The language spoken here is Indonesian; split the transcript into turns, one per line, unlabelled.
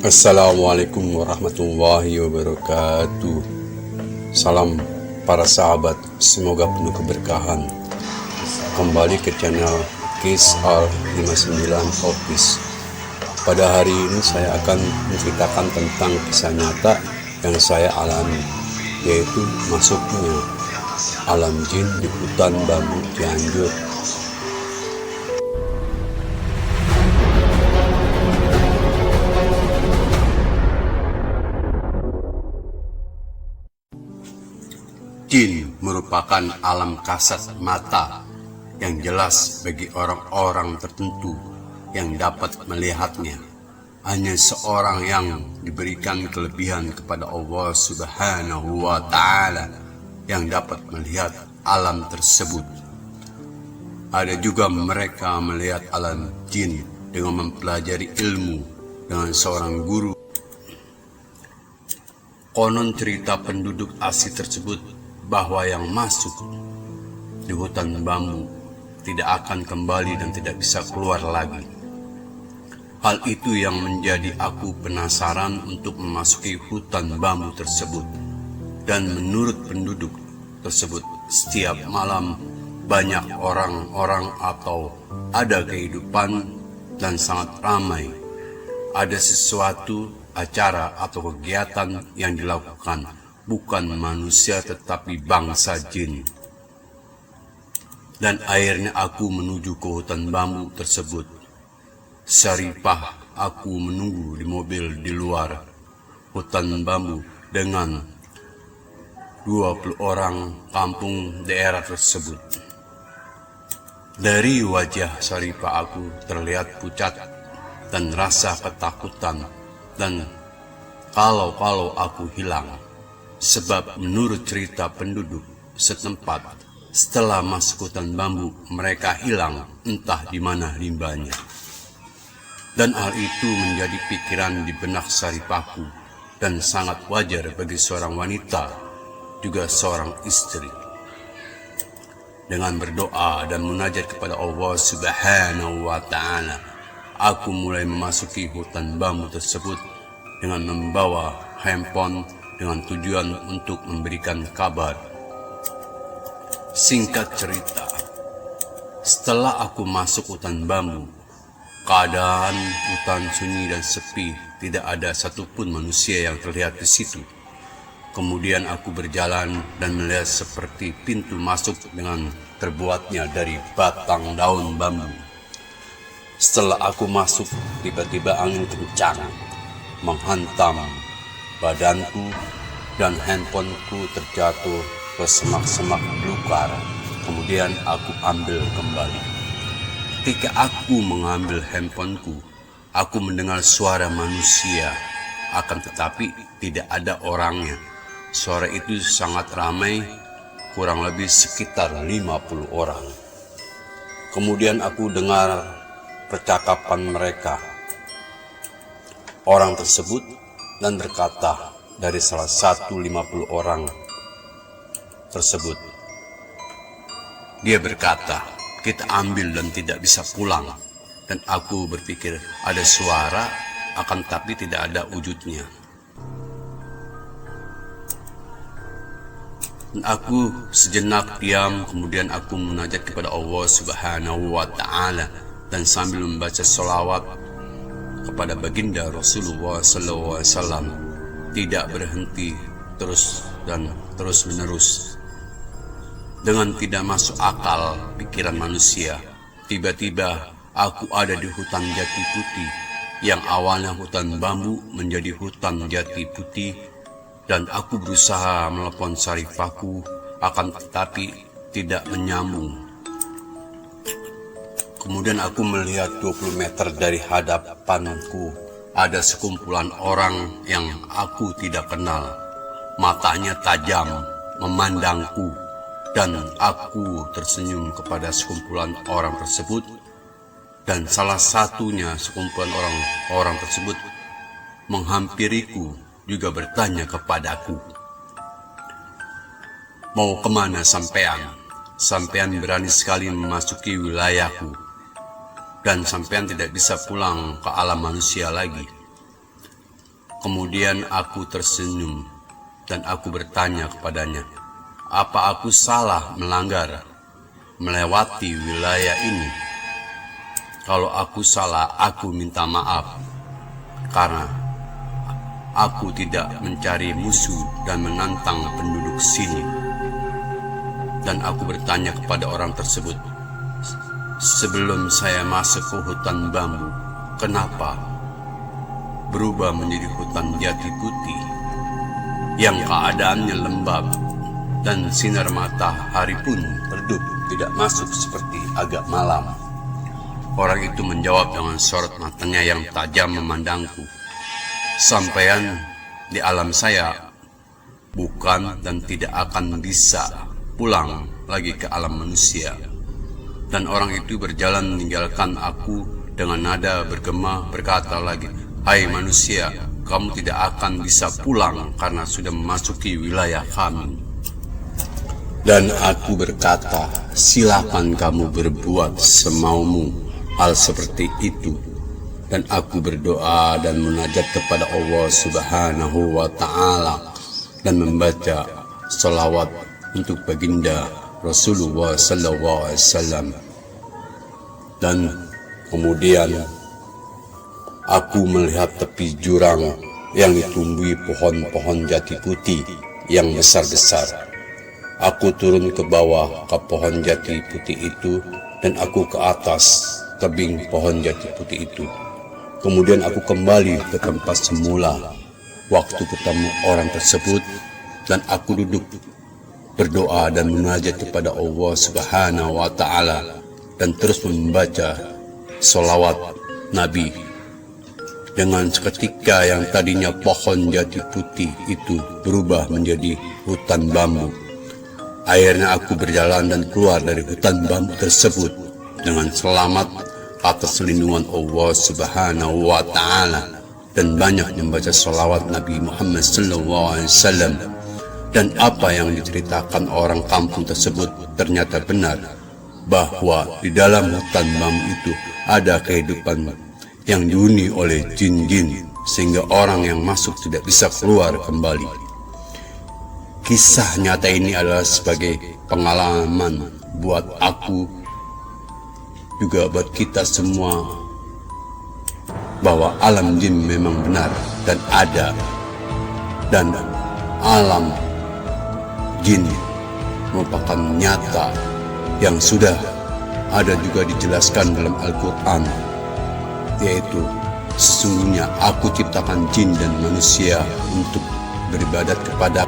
Assalamualaikum warahmatullahi wabarakatuh. Salam para sahabat, semoga penuh keberkahan. Kembali ke channel Kis Al 59 Office. Pada hari ini saya akan menceritakan tentang kisah nyata yang saya alami, yaitu masuknya alam jin di hutan bambu Cianjur. Jin merupakan alam kasat mata yang jelas bagi orang-orang tertentu yang dapat melihatnya. Hanya seorang yang diberikan kelebihan kepada Allah Subhanahu wa Ta'ala yang dapat melihat alam tersebut. Ada juga mereka melihat alam jin dengan mempelajari ilmu dengan seorang guru. Konon cerita penduduk asli tersebut bahwa yang masuk di hutan bambu tidak akan kembali dan tidak bisa keluar lagi. Hal itu yang menjadi aku penasaran untuk memasuki hutan bambu tersebut. Dan menurut penduduk tersebut, setiap malam banyak orang-orang atau ada kehidupan dan sangat ramai. Ada sesuatu acara atau kegiatan yang dilakukan bukan manusia tetapi bangsa jin. Dan akhirnya aku menuju ke hutan bambu tersebut. Syarifah aku menunggu di mobil di luar hutan bambu dengan 20 orang kampung daerah tersebut. Dari wajah Syarifah aku terlihat pucat dan rasa ketakutan dan kalau aku hilang. Sebab menurut cerita penduduk setempat, setelah masuk hutan bambu, mereka hilang entah di mana rimbanya. Dan hal itu menjadi pikiran di benak Syarifahku dan sangat wajar bagi seorang wanita, juga seorang istri. Dengan berdoa dan munajat kepada Allah Subhanahu wa Ta'ala, aku mulai memasuki hutan bambu tersebut dengan membawa handphone dengan tujuan untuk memberikan kabar. Singkat cerita, setelah aku masuk hutan bambu, keadaan hutan sunyi dan sepi, tidak ada satupun manusia yang terlihat di situ. Kemudian aku berjalan dan melihat seperti pintu masuk dengan terbuatnya dari batang daun bambu. Setelah aku masuk, tiba-tiba angin kencang menghantam badanku dan handphoneku terjatuh ke semak-semak belukar. Kemudian aku ambil kembali. Ketika aku mengambil handphoneku, aku mendengar suara manusia, akan tetapi tidak ada orangnya. Suara itu sangat ramai, kurang lebih sekitar 50 orang. Kemudian aku dengar percakapan mereka. Orang tersebut dan berkata dari salah satu 50 orang tersebut. Dia berkata, kita ambil dan tidak bisa pulang. Dan aku berpikir ada suara akan tapi tidak ada wujudnya. Dan aku sejenak diam, kemudian aku munajat kepada Allah Subhanahu wa Ta'ala dan sambil membaca sholawat kepada baginda Rasulullah SAW, tidak berhenti terus menerus. Dengan tidak masuk akal pikiran manusia, tiba-tiba aku ada di hutan jati putih, yang awalnya hutan bambu menjadi hutan jati putih, dan aku berusaha menelepon Syarifahku, akan tetapi tidak menyambung. Kemudian aku melihat 20 meter dari hadapanku ada sekumpulan orang yang aku tidak kenal. Matanya tajam memandangku dan aku tersenyum kepada sekumpulan orang tersebut. Dan salah satunya sekumpulan orang tersebut menghampiriku juga bertanya kepadaku, Mau kemana sampean? Sampean berani sekali memasuki wilayahku, dan sampean tidak bisa pulang ke alam manusia lagi. Kemudian aku tersenyum, dan aku bertanya kepadanya, apa aku salah melewati wilayah ini? Kalau aku salah, aku minta maaf, karena aku tidak mencari musuh dan menantang penduduk sini. Dan aku bertanya kepada orang tersebut, sebelum saya masuk ke hutan bambu, kenapa berubah menjadi hutan jati putih yang keadaannya lembab dan sinar matahari pun redup, tidak masuk seperti agak malam? Orang itu menjawab dengan sorot matanya yang tajam memandangku, sampean di alam saya bukan dan tidak akan bisa pulang lagi ke alam manusia. Dan orang itu berjalan meninggalkan aku dengan nada bergema berkata lagi, hai manusia, kamu tidak akan bisa pulang karena sudah memasuki wilayah kami. Dan aku berkata, silakan kamu berbuat semaumu hal seperti itu. Dan aku berdoa dan munajat kepada Allah Subhanahu wa Ta'ala dan membaca salawat untuk baginda Rasulullah sallallahu alaihi wasallam. Dan kemudian aku melihat tepi jurang yang ditumbuhi pohon-pohon jati putih yang besar-besar. Aku turun ke bawah ke pohon jati putih itu, dan aku ke atas tebing pohon jati putih itu. Kemudian aku kembali ke tempat semula waktu ketemu orang tersebut, dan aku duduk berdoa dan munajat kepada Allah Subhanahu wa Ta'ala dan terus membaca salawat Nabi. Dengan seketika yang tadinya pohon jati putih itu berubah menjadi hutan bambu. Akhirnya aku berjalan dan keluar dari hutan bambu tersebut dengan selamat atas lindungan Allah Subhanahu wa Ta'ala dan banyak membaca salawat Nabi Muhammad sallallahu alaihi wasallam. Dan apa yang diceritakan orang kampung tersebut ternyata benar, bahwa di dalam hutan bambu itu ada kehidupan yang dihuni oleh jin-jin, sehingga orang yang masuk tidak bisa keluar kembali. Kisah nyata ini adalah sebagai pengalaman buat aku, juga buat kita semua, bahwa alam jin memang benar dan ada, dan alam jin merupakan nyata yang sudah ada juga dijelaskan dalam Al-Quran, yaitu sesungguhnya aku ciptakan jin dan manusia untuk beribadat kepada